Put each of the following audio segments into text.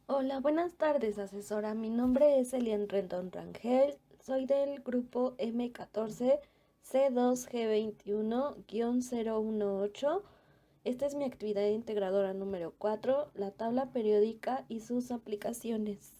Hola, buenas tardes, asesora. Mi nombre es Elian Rendón Rangel. Soy del grupo M14 C2G21-018. Esta es mi actividad integradora número 4, la tabla periódica y sus aplicaciones.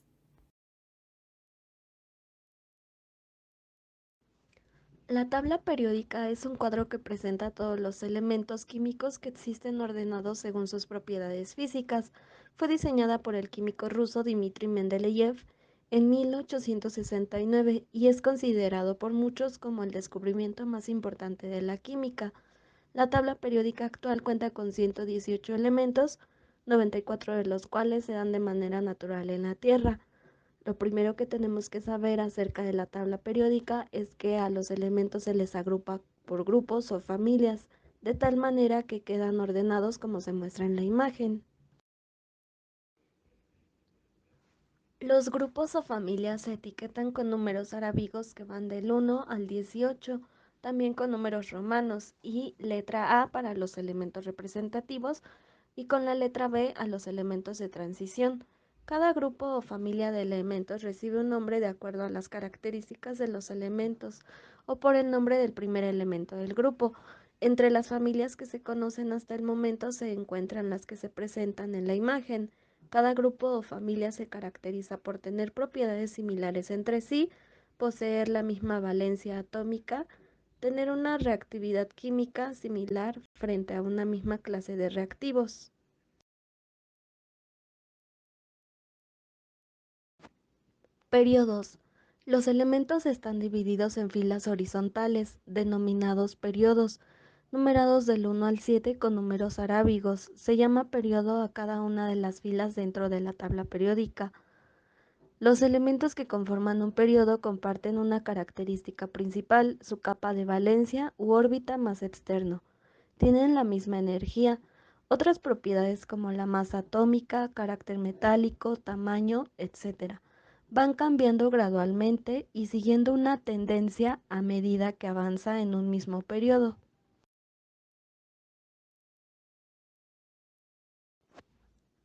La tabla periódica es un cuadro que presenta todos los elementos químicos que existen ordenados según sus propiedades físicas. Fue diseñada por el químico ruso Dmitri Mendeleev en 1869 y es considerado por muchos como el descubrimiento más importante de la química. La tabla periódica actual cuenta con 118 elementos, 94 de los cuales se dan de manera natural en la Tierra. Lo primero que tenemos que saber acerca de la tabla periódica es que a los elementos se les agrupa por grupos o familias, de tal manera que quedan ordenados como se muestra en la imagen. Los grupos o familias se etiquetan con números arábigos que van del 1 al 18, también con números romanos y letra A para los elementos representativos y con la letra B a los elementos de transición. Cada grupo o familia de elementos recibe un nombre de acuerdo a las características de los elementos o por el nombre del primer elemento del grupo. Entre las familias que se conocen hasta el momento se encuentran las que se presentan en la imagen. Cada grupo o familia se caracteriza por tener propiedades similares entre sí, poseer la misma valencia atómica, tener una reactividad química similar frente a una misma clase de reactivos. Periodos. Los elementos están divididos en filas horizontales, denominados periodos, numerados del 1 al 7 con números arábigos. Se llama periodo a cada una de las filas dentro de la tabla periódica. Los elementos que conforman un periodo comparten una característica principal, su capa de valencia u órbita más externo. Tienen la misma energía. Otras propiedades como la masa atómica, carácter metálico, tamaño, etc. van cambiando gradualmente y siguiendo una tendencia a medida que avanza en un mismo periodo.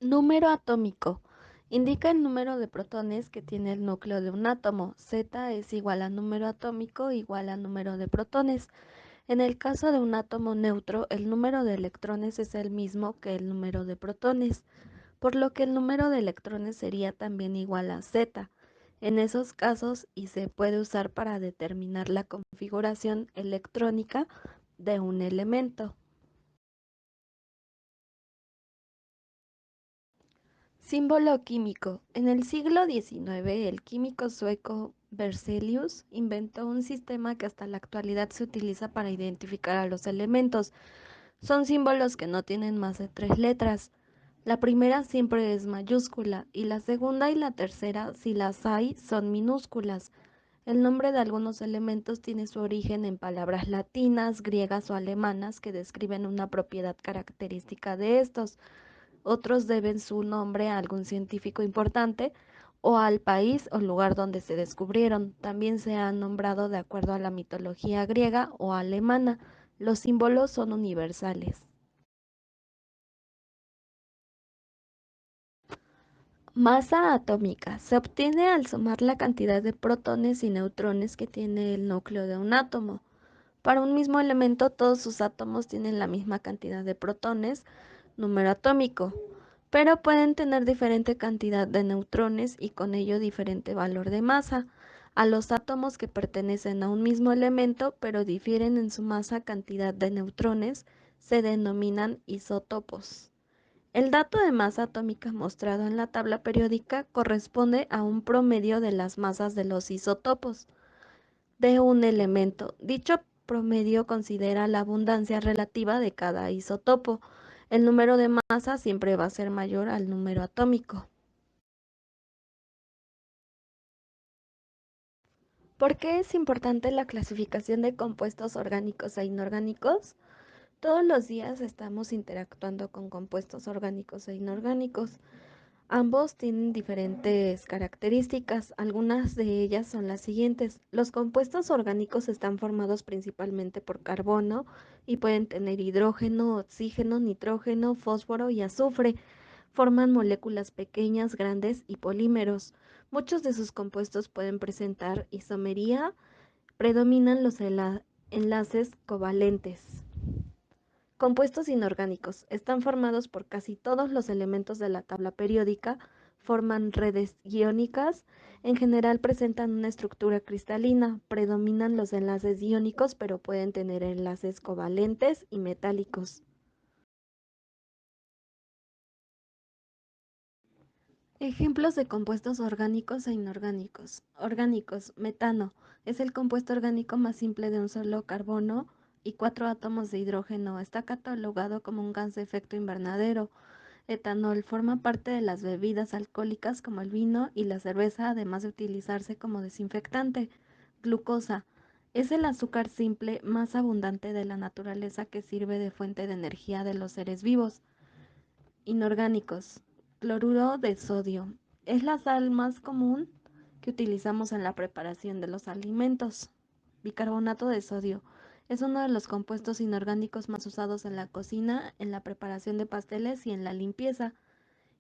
Número atómico. Indica el número de protones que tiene el núcleo de un átomo. Z es igual a número atómico igual a número de protones. En el caso de un átomo neutro, el número de electrones es el mismo que el número de protones, por lo que el número de electrones sería también igual a Z. En esos casos, y se puede usar para determinar la configuración electrónica de un elemento. Símbolo químico. En el siglo XIX, el químico sueco Berzelius inventó un sistema que hasta la actualidad se utiliza para identificar a los elementos. Son símbolos que no tienen más de 3 letras. La primera siempre es mayúscula y la segunda y la tercera, si las hay, son minúsculas. El nombre de algunos elementos tiene su origen en palabras latinas, griegas o alemanas que describen una propiedad característica de estos. Otros deben su nombre a algún científico importante o al país o lugar donde se descubrieron. También se han nombrado de acuerdo a la mitología griega o alemana. Los símbolos son universales. Masa atómica. Se obtiene al sumar la cantidad de protones y neutrones que tiene el núcleo de un átomo. Para un mismo elemento, todos sus átomos tienen la misma cantidad de protones, número atómico, pero pueden tener diferente cantidad de neutrones y con ello diferente valor de masa. A los átomos que pertenecen a un mismo elemento, pero difieren en su masa cantidad de neutrones, se denominan isótopos. El dato de masa atómica mostrado en la tabla periódica corresponde a un promedio de las masas de los isótopos de un elemento. Dicho promedio considera la abundancia relativa de cada isótopo. El número de masas siempre va a ser mayor al número atómico. ¿Por qué es importante la clasificación de compuestos orgánicos e inorgánicos? Todos los días estamos interactuando con compuestos orgánicos e inorgánicos. Ambos tienen diferentes características, algunas de ellas son las siguientes. Los compuestos orgánicos están formados principalmente por carbono y pueden tener hidrógeno, oxígeno, nitrógeno, fósforo y azufre. Forman moléculas pequeñas, grandes y polímeros. Muchos de sus compuestos pueden presentar isomería, predominan los enlaces covalentes. Compuestos inorgánicos. Están formados por casi todos los elementos de la tabla periódica, forman redes iónicas, en general presentan una estructura cristalina, predominan los enlaces iónicos, pero pueden tener enlaces covalentes y metálicos. Ejemplos de compuestos orgánicos e inorgánicos. Orgánicos. Metano. Es el compuesto orgánico más simple de un solo carbono y cuatro átomos de hidrógeno. Está catalogado como un gas de efecto invernadero. Etanol forma parte de las bebidas alcohólicas como el vino y la cerveza, además de utilizarse como desinfectante. Glucosa. Es el azúcar simple más abundante de la naturaleza que sirve de fuente de energía de los seres vivos. Inorgánicos. Cloruro de sodio. Es la sal más común que utilizamos en la preparación de los alimentos. Bicarbonato de sodio. Es uno de los compuestos inorgánicos más usados en la cocina, en la preparación de pasteles y en la limpieza.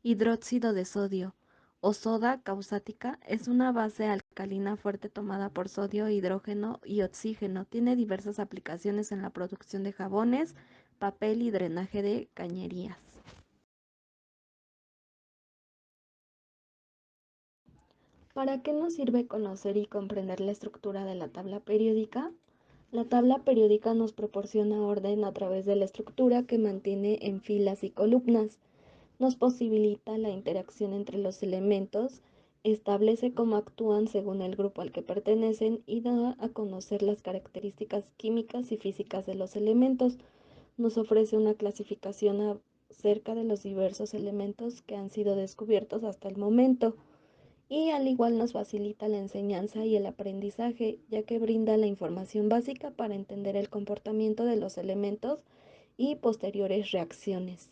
Hidróxido de sodio o soda causática es una base alcalina fuerte tomada por sodio, hidrógeno y oxígeno. Tiene diversas aplicaciones en la producción de jabones, papel y drenaje de cañerías. ¿Para qué nos sirve conocer y comprender la estructura de la tabla periódica? La tabla periódica nos proporciona orden a través de la estructura que mantiene en filas y columnas, nos posibilita la interacción entre los elementos, establece cómo actúan según el grupo al que pertenecen y da a conocer las características químicas y físicas de los elementos. Nos ofrece una clasificación acerca de los diversos elementos que han sido descubiertos hasta el momento y al igual nos facilita la enseñanza y el aprendizaje, ya que brinda la información básica para entender el comportamiento de los elementos y posteriores reacciones.